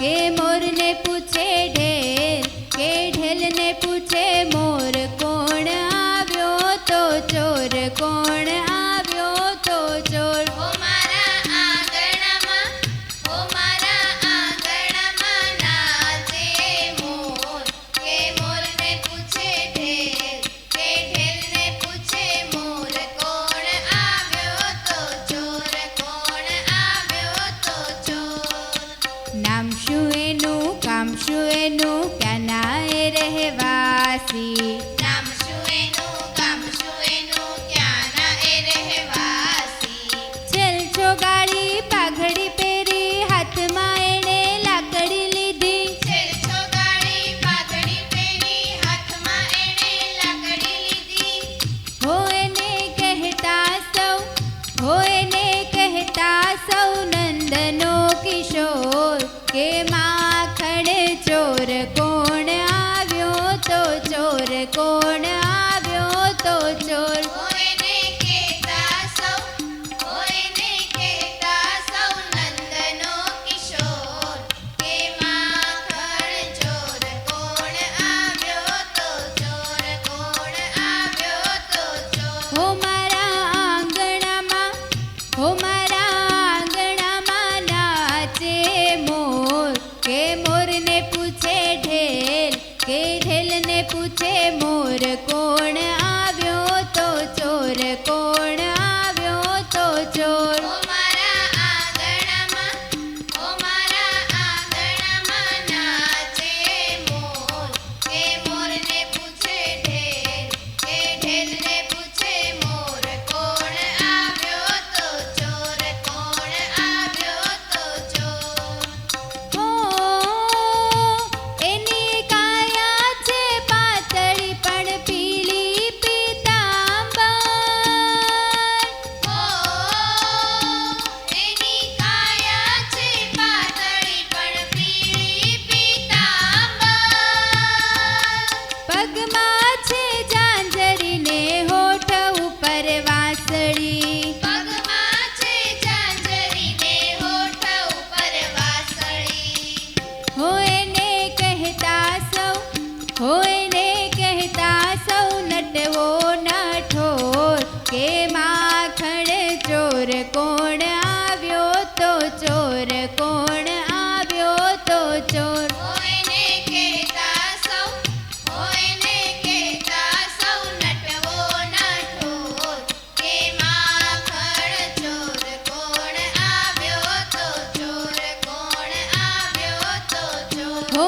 કે મોરને પૂછે ઢેલ, કે ઢેલને પૂછે મોર, કોણ આવ્યો તો ચોર, કોણ આવ્યો તો ચોર. ઓ મારા આંગણામાં, ઓ મારા આંગણામાં નાચે મોર, કે મોરને પૂછે ઢેલ, કે ઢેલને પૂછે મોર, કોણ આવ્યો તો ચોર, કોણ આવ્યો તો ચોર. નામ શું એનું, કામ શું એનું, ક્યાંના એ રહેવાસી. નામ શું એનું, કામ શું એનું, ક્યાંના એ રહેવાસી. છેલ છોગાડી પાઘડી પહેરી, હાથમાં એણે લાકડી લીધી. છેલ છોગાડી પાઘડી પહેરી, હાથમાં એણે લાકડી લીધી. હો એને કહેતા સૌ, હો એને કહેતા સૌ નંદનો કિશોર, કે માખણ ચોર, કોણ આવ્યો તો ચોર, કોણ આવ્યો તો ચોર. ઓ એને કહેતા સૌ, ઓ એને કહેતા સૌ નંદનો કિશોર, કે માખણ ચોર, કોણ આવ્યો તો ચોર, કોણ આવ્યો તો ચોર. હો મારા આંગણામાં, હો મારા આંગણામાં નાચે મોર, કે મોરને પૂછે ઢેલ, કે ઢેલને પૂછે મોર, કોણ આવ્યો તો ચોર, કોણ આવ્યો તો ચોર. ઓ મારા આંગણામાં, ઓ મારા આંગણામાં નાચે મોર, કે મોરને પૂછે ઢેલ, કે ઢેલને પૂછે મોર, કોણ આવ્યો તો ચોર, કોણ આવ્યો તો ચોર. હો એની કાયા છે પાતળી પણ પીળી પીતાંબર. ઓ એની કાયા છે પાતળી પણ પીળી પીતાંબર. પગમાં છે ઝાંઝરી ને હોઠ ઉપર વાંસળી. પગમાં છે ઝાંઝરી ને હોઠ ઉપર વાસળી. હો એને કહેતા સૌ, હો એને કહેતા સૌ નટવો નઠોર, કે માખણ ચોર, કોણ આવ્યો તો ચોર, કોણ આવ્યો તો ચોર. ઓ એને કહેતા સૌ, ઓ એને કહેતા સૌ નટવો નઠોર, કે માખણ ચોર, કોણ આવ્યો તો ચોર, કોણ આવ્યો તો ચોર. હો